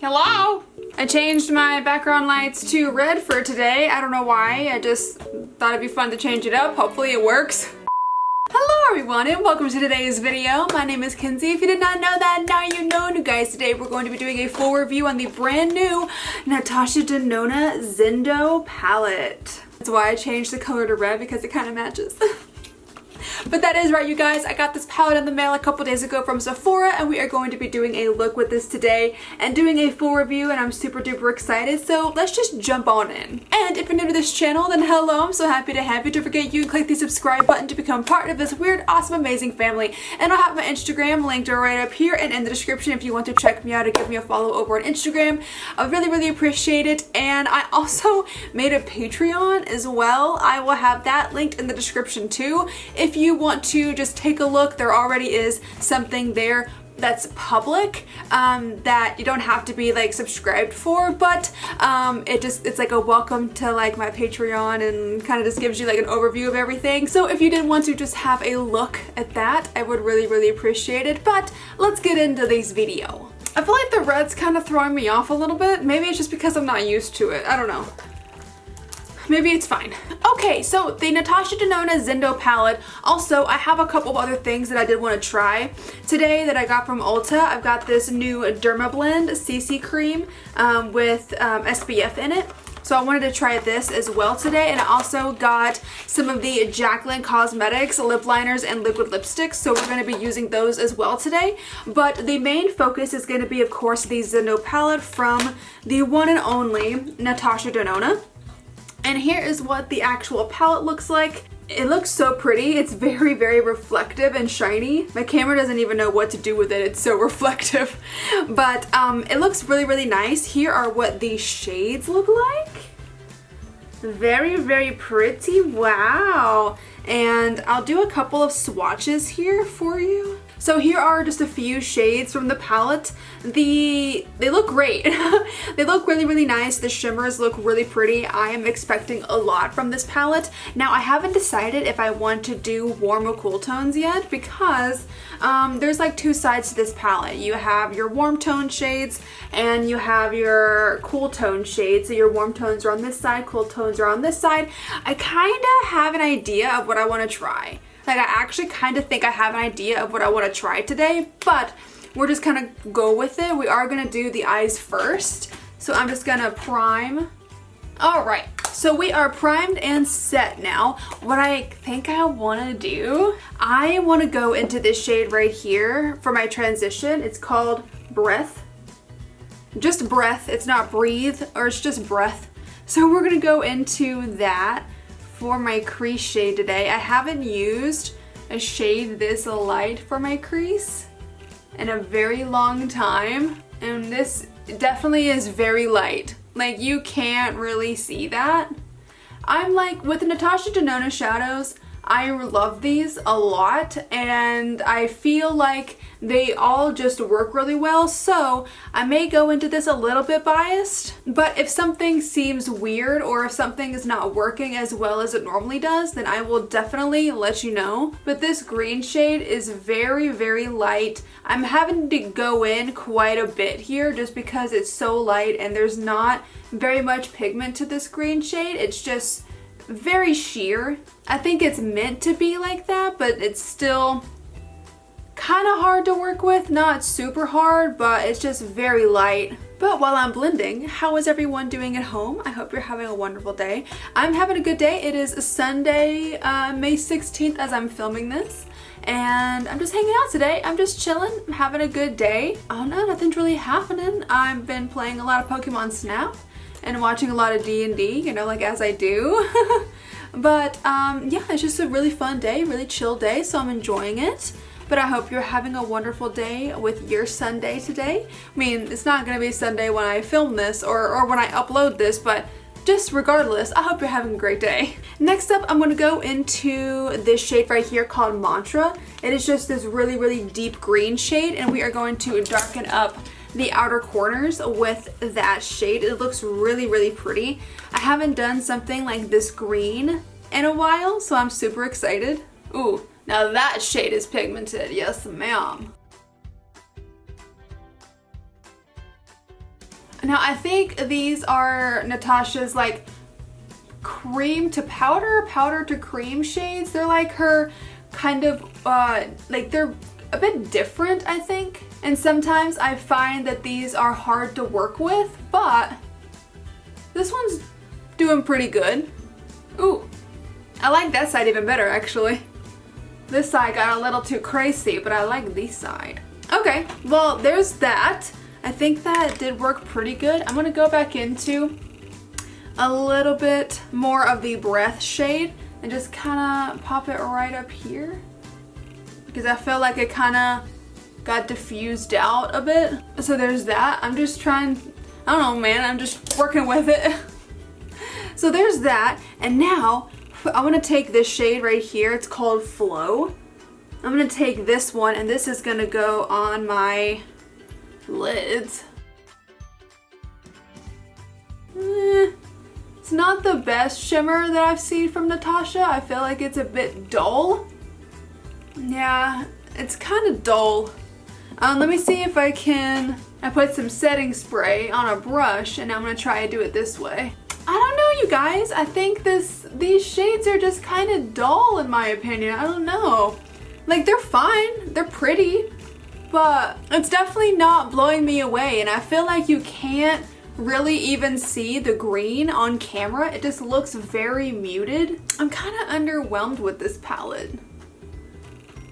Hello! I changed my background lights to red for today. I don't know why. I just thought it'd be fun to change it up. Hopefully it works. Hello everyone and welcome to today's video. My name is Kenzie. If you did not know that, now you know. And guys, today we're going to be doing a full review on the brand new NATASHA DENONA ZENDO palette. That's why I changed the color to red, because it kind of matches. But that is right, you guys. I got this palette in the mail a couple days ago from Sephora, and we are going to be doing a look with this today and doing a full review, and I'm super duper excited. So let's just jump on in. And if you're new to this channel, then hello, I'm so happy to have you. Don't forget you can click the subscribe button to become part of this weird, awesome, amazing family. And I'll have my Instagram linked right up here and in the description if you want to check me out or give me a follow over on Instagram. I really appreciate it. And I also made a Patreon as well. I will have that linked in the description too. If you want to just take a look, there already is something there that's public that you don't have to be like subscribed for, but it's like a welcome to like my Patreon, and kind of just gives you like an overview of everything. So if you did want to just have a look at that, I would really appreciate it. But let's get into this video. I feel like the red's kind of throwing me off a little bit. Maybe it's just because I'm not used to it. I don't know. Maybe it's fine. Okay, so the NATASHA DENONA ZENDO palette. Also, I have a couple of other things that I did want to try today that I got from Ulta. I've got this new Dermablend CC Cream with SPF in it. So I wanted to try this as well today. And I also got some of the Jaclyn Cosmetics lip liners and liquid lipsticks. So we're going to be using those as well today. But the main focus is going to be, of course, the ZENDO palette from the one and only NATASHA DENONA. And here is what the actual palette looks like. It looks so pretty. It's very reflective and shiny. My camera doesn't even know what to do with it. It's so reflective. But it looks really nice. Here are what the shades look like. Very pretty. Wow. And I'll do a couple of swatches here for you. So here are just a few shades from the palette. They look great. They look really nice. The shimmers look really pretty. I am expecting a lot from this palette. Now I haven't decided if I want to do warm or cool tones yet, because there's like two sides to this palette. You have your warm tone shades and you have your cool tone shades. So your warm tones are on this side, cool tones are on this side. I kind of have an idea of what I want to try. Like, I actually kind of think I have an idea of what I want to try today, but we're just gonna go with it. We are gonna do the eyes first. So I'm just gonna prime. All right, so we are primed and set now. What I think I wanna do, I wanna go into this shade right here for my transition. It's called Breath. Just Breath, it's not Breathe, or it's just Breath. So we're gonna go into that for my crease shade today. I haven't used a shade this light for my crease in a very long time, and this definitely is very light. Like, you can't really see that. I'm like, with the NATASHA DENONA shadows, I love these a lot, and I feel like they all just work really well. So I may go into this a little bit biased, but if something seems weird or if something is not working as well as it normally does, then I will definitely let you know. But this green shade is very light. I'm having to go in quite a bit here just because it's so light and there's not very much pigment to this green shade. It's just very sheer. I think it's meant to be like that, but it's still kind of hard to work with. Not super hard, but it's just very light. But while I'm blending, how is everyone doing at home? I hope you're having a wonderful day. I'm having a good day. It is Sunday, May 16th as I'm filming this. And I'm just hanging out today. I'm just chilling. I'm having a good day. Oh no, nothing's really happening. I've been playing a lot of Pokemon Snap and watching a lot of D&D, you know, like as I do. But yeah, it's just a really fun day, really chill day, so I'm enjoying it. But I hope you're having a wonderful day with your Sunday today. I mean, it's not gonna be Sunday when I film this or when I upload this, but just regardless, I hope you're having a great day. Next up, I'm gonna go into this shade right here called Mantra. It is just this really deep green shade, and we are going to darken up the outer corners with that shade. It looks really pretty. I haven't done something like this green in a while, so I'm super excited. Ooh, now that shade is pigmented. Yes, ma'am. Now I think these are Natasha's like cream to powder, powder to cream shades. They're like her kind of, like they're a bit different, I think. And sometimes I find that these are hard to work with, but this one's doing pretty good. Ooh, I like that side even better actually. This side got a little too crazy, but I like this side. Okay, well there's that. I think that did work pretty good. I'm gonna go back into a little bit more of the Breath shade and just kind of pop it right up here because I feel like it kind of got diffused out a bit. So there's that. I'm just trying, I don't know man, I'm just working with it. So there's that, and now I want to take this shade right here. It's called Flow. I'm going to take this one, and this is going to go on my lids. It's not the best shimmer that I've seen from Natasha. I feel like it's a bit dull. Yeah, it's kind of dull. Let me see if I put some setting spray on a brush, and I'm going to try to do it this way. I don't know, you guys. I think these shades are just kind of dull in my opinion. I don't know. Like, they're fine. They're pretty. But it's definitely not blowing me away. And I feel like you can't really even see the green on camera. It just looks very muted. I'm kind of underwhelmed with this palette.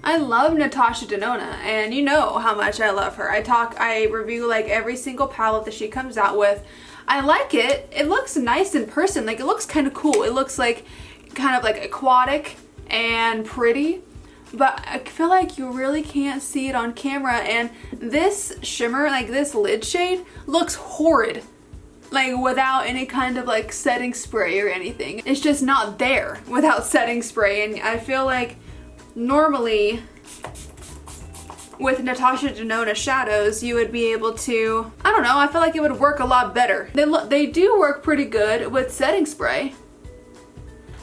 I love NATASHA DENONA, and you know how much I love her. I review like every single palette that she comes out with. I like it. It looks nice in person. Like, it looks kind of cool. It looks like kind of like aquatic and pretty, but I feel like you really can't see it on camera. And this shimmer, like this lid shade, looks horrid. Like, without any kind of like setting spray or anything. It's just not there without setting spray. And I feel like normally with NATASHA DENONA shadows, you would be able to, I don't know, I feel like it would work a lot better. They do work pretty good with setting spray.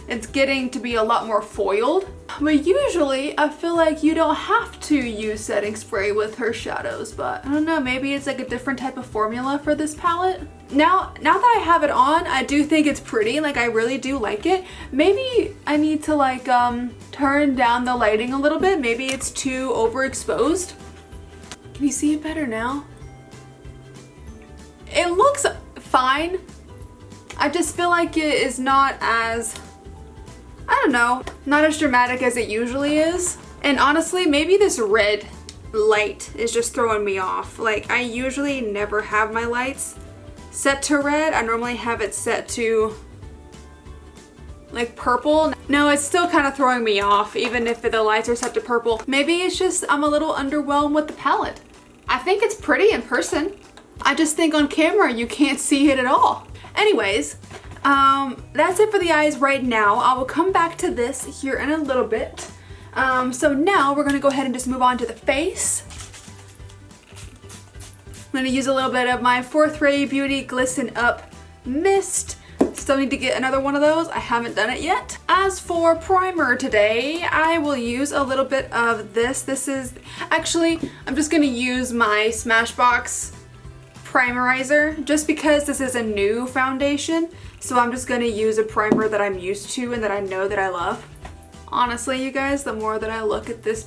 It's getting to be a lot more foiled. But usually, I feel like you don't have to use setting spray with her shadows, but I don't know, maybe it's like a different type of formula for this palette. Now that I have it on, I do think it's pretty, like I really do like it. Maybe I need to like turn down the lighting a little bit. Maybe it's too overexposed. Can you see it better now? It looks fine. I just feel like it is not as, I don't know, not as dramatic as it usually is. And honestly, maybe this red light is just throwing me off. Like, I usually never have my lights set to red. I normally have it set to like purple. No, it's still kind of throwing me off even if the lights are set to purple. Maybe it's just I'm a little underwhelmed with the palette. I think it's pretty in person. I just think on camera you can't see it at all. Anyways, that's it for the eyes right now. I will come back to this here in a little bit. So now we're gonna go ahead and just move on to the face. I'm gonna use a little bit of my 4th Ray Beauty Glisten Up Mist. Still need to get another one of those. I haven't done it yet. As for primer today, I will use a little bit of this. This is, actually, I'm just gonna use my Smashbox Primerizer just because this is a new foundation. So I'm just gonna use a primer that I'm used to and that I know that I love. Honestly, you guys, the more that I look at this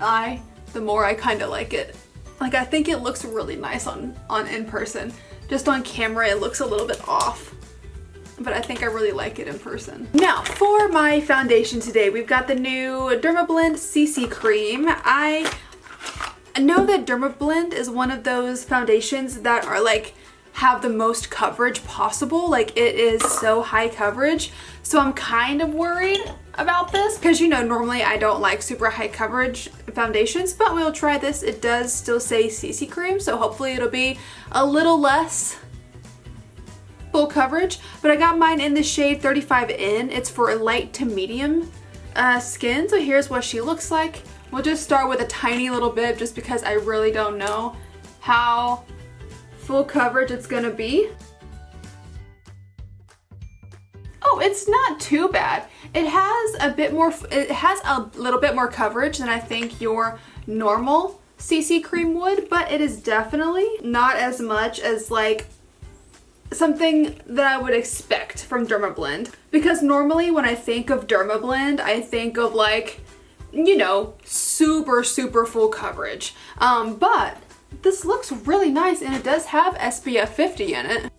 eye, the more I kind of like it. Like, I think it looks really nice on in person. Just on camera, it looks a little bit off. But I think I really like it in person. Now, for my foundation today, we've got the new Dermablend CC Cream. I know that Dermablend is one of those foundations that are like, have the most coverage possible. Like, it is so high coverage. So I'm kind of worried about this because, you know, normally I don't like super high coverage foundations, but we'll try this. It does still say CC Cream, so hopefully it'll be a little less full coverage. But I got mine in the shade 35N. It's for light to medium skin. So here's what she looks like. We'll just start with a tiny little bit just because I really don't know how full coverage it's gonna be. Oh, it's not too bad. It has a little bit more coverage than I think your normal CC Cream would, but it is definitely not as much as like something that I would expect from Dermablend. Because normally when I think of Dermablend, I think of like, you know, super full coverage. But this looks really nice and it does have SPF 50 in it.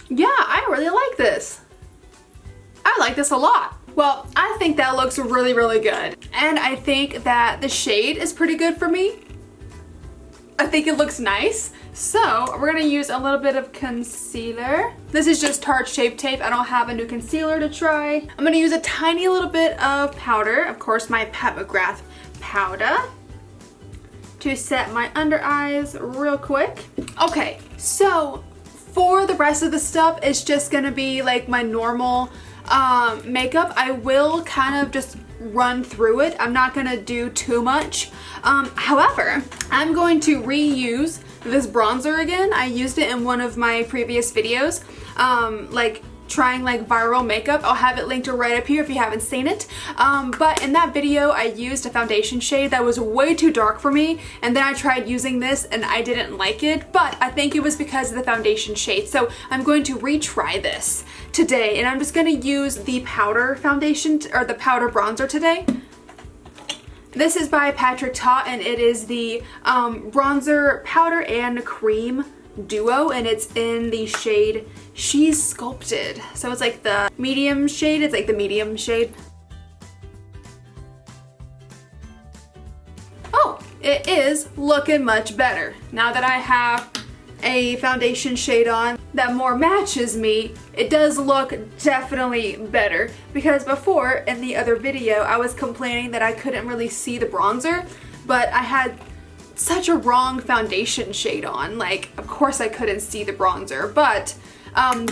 Yeah, I really like this. I like this a lot. Well, I think that looks really good. And I think that the shade is pretty good for me. I think it looks nice. So we're gonna use a little bit of concealer. This is just Tarte Shape Tape. I don't have a new concealer to try. I'm gonna use a tiny little bit of powder. Of course, my Pat McGrath powder to set my under eyes real quick. Okay, so for the rest of the stuff, it's just gonna be like my normal makeup. I will kind of just run through it. I'm not gonna do too much. However, I'm going to reuse this bronzer again. I used it in one of my previous videos, like trying like viral makeup. I'll have it linked right up here if you haven't seen it. But in that video, I used a foundation shade that was way too dark for me, and then I tried using this and I didn't like it, but I think it was because of the foundation shade. So I'm going to retry this today, and I'm just gonna use the powder foundation, or the powder bronzer today. This is by Patrick Ta, and it is the bronzer powder and cream duo, and it's in the shade She's Sculpted. So it's like the medium shade. It's like the medium shade. Oh, it is looking much better. Now that I have a foundation shade on that more matches me, it does look definitely better. Because before, in the other video, I was complaining that I couldn't really see the bronzer, but I had such a wrong foundation shade on. Like, of course I couldn't see the bronzer, but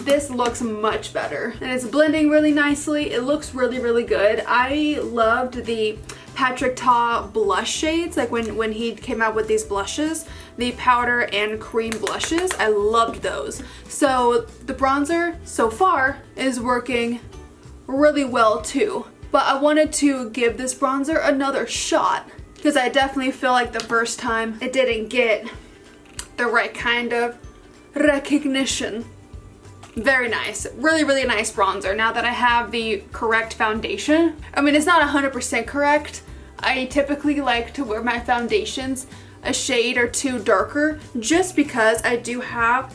this looks much better. And it's blending really nicely. It looks really good. I loved the Patrick Ta blush shades, like when he came out with these blushes, the powder and cream blushes. I loved those. So the bronzer so far is working really well too. But I wanted to give this bronzer another shot because I definitely feel like the first time it didn't get the right kind of recognition. Very nice. Really nice bronzer now that I have the correct foundation. I mean, it's not 100% correct. I typically like to wear my foundations a shade or two darker just because I do have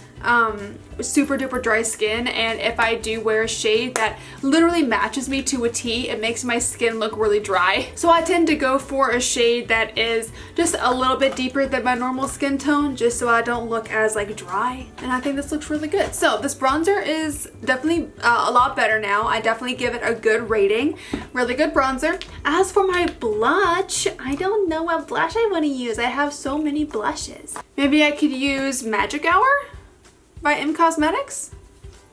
super duper dry skin, and if I do wear a shade that literally matches me to a T, it makes my skin look really dry. So I tend to go for a shade that is just a little bit deeper than my normal skin tone, just so I don't look as like dry, and I think this looks really good. So this bronzer is definitely a lot better now. I definitely give it a good rating. Really good bronzer. As for my blush, I don't know what blush I want to use. I have so many blushes. Maybe I could use Magic Hour by M Cosmetics.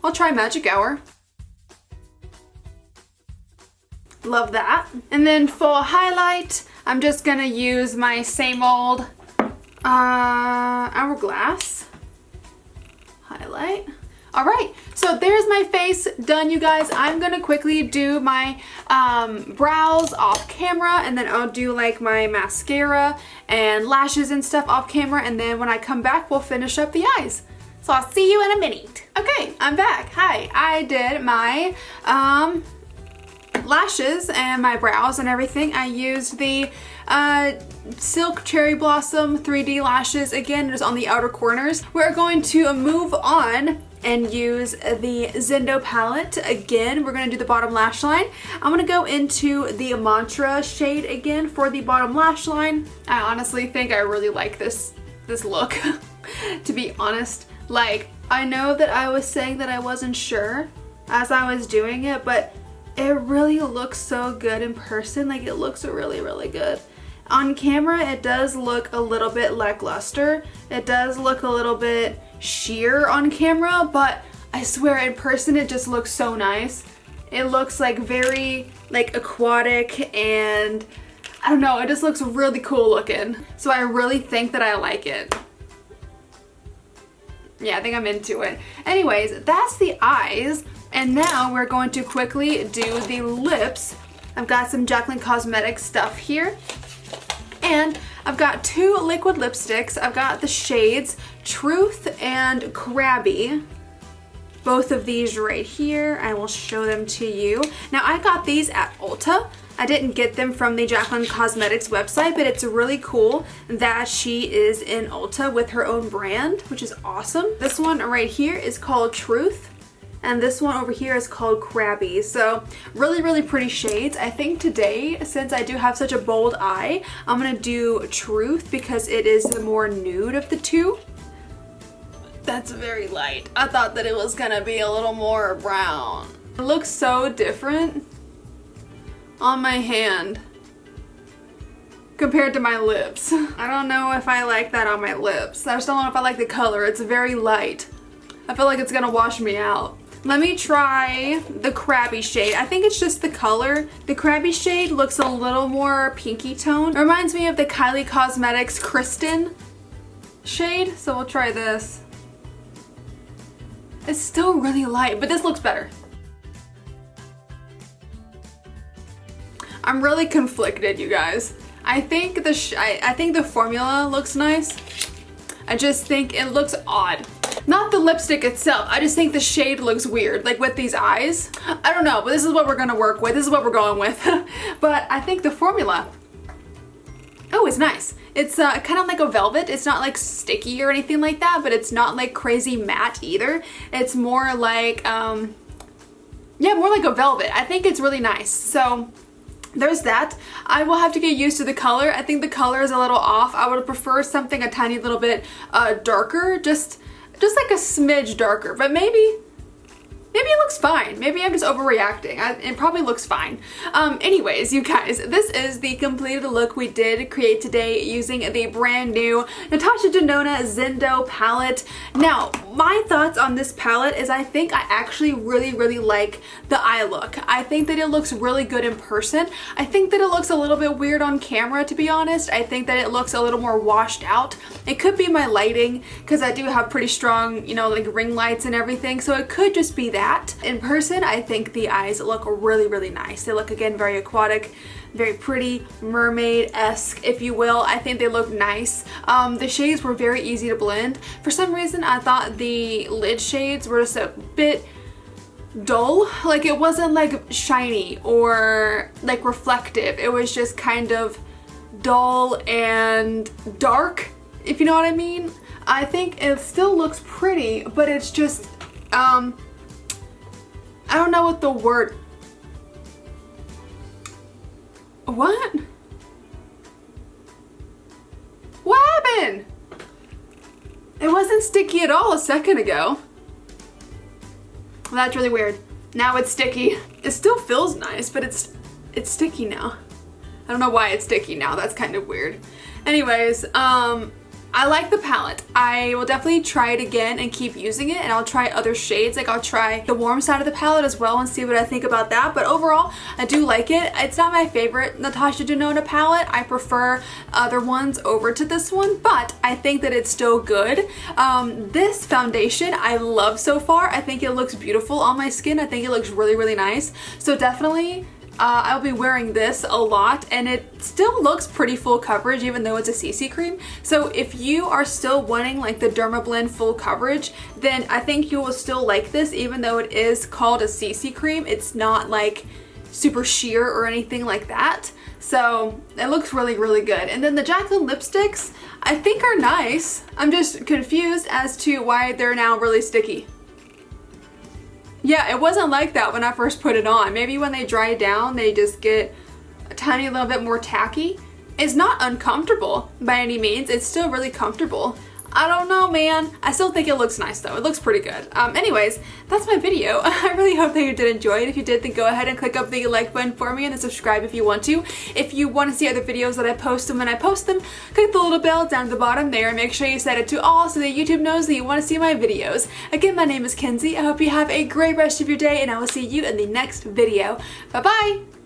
I'll try Magic Hour. Love that. And then for highlight, I'm just gonna use my same old Hourglass highlight. All right, so there's my face done, you guys. I'm gonna quickly do my brows off camera, and then I'll do like my mascara and lashes and stuff off camera, and then when I come back, we'll finish up the eyes. So I'll see you in a minute. Okay, I'm back. Hi, I did my lashes and my brows and everything. I used the Silk Cherry Blossom 3D lashes, again, just on the outer corners. We're going to move on and use the Zendo palette again. We're gonna do the bottom lash line. I'm gonna go into the Mantra shade again for the bottom lash line. I honestly think I really like this look, to be honest. Like, I know that I was saying that I wasn't sure as I was doing it, but it really looks so good in person. Like, it looks really good. On camera, it does look a little bit lackluster. It does look a little bit sheer on camera, but I swear in person it just looks so nice. It looks like very like aquatic, and I don't know, it just looks really cool looking. So I really think that I like it. Yeah, I think I'm into it. Anyways, that's the eyes. And now we're going to quickly do the lips. I've got some Jaclyn Cosmetics stuff here. And I've got two liquid lipsticks. I've got the shades Truth and Crabby. Both of these right here. I will show them to you. Now I got these at Ulta. I didn't get them from the Jaclyn Cosmetics website, but it's really cool that she is in Ulta with her own brand, which is awesome. This one right here is called Truth, and this one over here is called Crabby. So really, really pretty shades. I think today, since I do have such a bold eye, I'm gonna do Truth because it is the more nude of the two. That's very light. I thought that it was gonna be a little more brown. It looks so different on my hand compared to my lips. I don't know if I like that on my lips. I just don't know if I like the color. It's very light. I feel like it's gonna wash me out. Let me try the Crabby shade. I think it's just the color. The Crabby shade looks a little more pinky tone. It reminds me of the Kylie Cosmetics Kristen shade, so we'll try this. It's still really light, but this looks better. I'm really conflicted, you guys. I think the formula looks nice. I just think it looks odd. Not the lipstick itself, I just think the shade looks weird, like with these eyes. I don't know, but this is what we're gonna work with. This is what we're going with. But I think the formula, oh, it's nice. It's kind of like a velvet. It's not like sticky or anything like that, but it's not like crazy matte either. It's more like, yeah, more like a velvet. I think it's really nice. So there's that. I will have to get used to the color. I think the color is a little off. I would prefer something a tiny little bit darker, just like a smidge darker, but maybe it looks fine. Maybe I'm just overreacting. It probably looks fine. Anyways, you guys, this is the completed look we did create today using the brand new NATASHA DENONA Zendo palette. Now, my thoughts on this palette is I think I actually really, really like the eye look. I think that it looks really good in person. I think that it looks a little bit weird on camera, to be honest. I think that it looks a little more washed out. It could be my lighting, because I do have pretty strong, you know, like ring lights and everything, so it could just be that. In person, I think the eyes look really, really nice. They look, again, very aquatic, very pretty, mermaid-esque, if you will. I think they look nice. The shades were very easy to blend. For some reason, I thought the lid shades were just a bit dull. Like, it wasn't like shiny or like reflective. It was just kind of dull and dark, if you know what I mean. I think it still looks pretty, but it's just, I don't know what the word... What? What happened? It wasn't sticky at all a second ago. Well, that's really weird. Now it's sticky. It still feels nice, but it's sticky now. I don't know why it's sticky now. That's kind of weird. Anyways, I like the palette. I will definitely try it again and keep using it, and I'll try other shades. Like, I'll try the warm side of the palette as well and see what I think about that. But overall, I do like it. It's not my favorite NATASHA DENONA palette. I prefer other ones over to this one, but I think that it's still good. This foundation I love so far. I think it looks beautiful on my skin. I think it looks really, really nice. So definitely I'll be wearing this a lot, and it still looks pretty full coverage even though it's a CC cream. So if you are still wanting like the Dermablend full coverage, then I think you will still like this even though it is called a CC cream. It's not like super sheer or anything like that. So it looks really, really good. And then the Jaclyn lipsticks I think are nice. I'm just confused as to why they're now really sticky. Yeah, it wasn't like that when I first put it on. Maybe when they dry down, they just get a tiny little bit more tacky. It's not uncomfortable by any means. It's still really comfortable. I don't know, man. I still think it looks nice though. It looks pretty good. Anyways, that's my video. I really hope that you did enjoy it. If you did, then go ahead and click up the like button for me and then subscribe if you want to. If you want to see other videos that I post, and when I post them, click the little bell down at the bottom there and make sure you set it to all so that YouTube knows that you want to see my videos. Again, my name is Kenzie. I hope you have a great rest of your day, and I will see you in the next video. Bye-bye!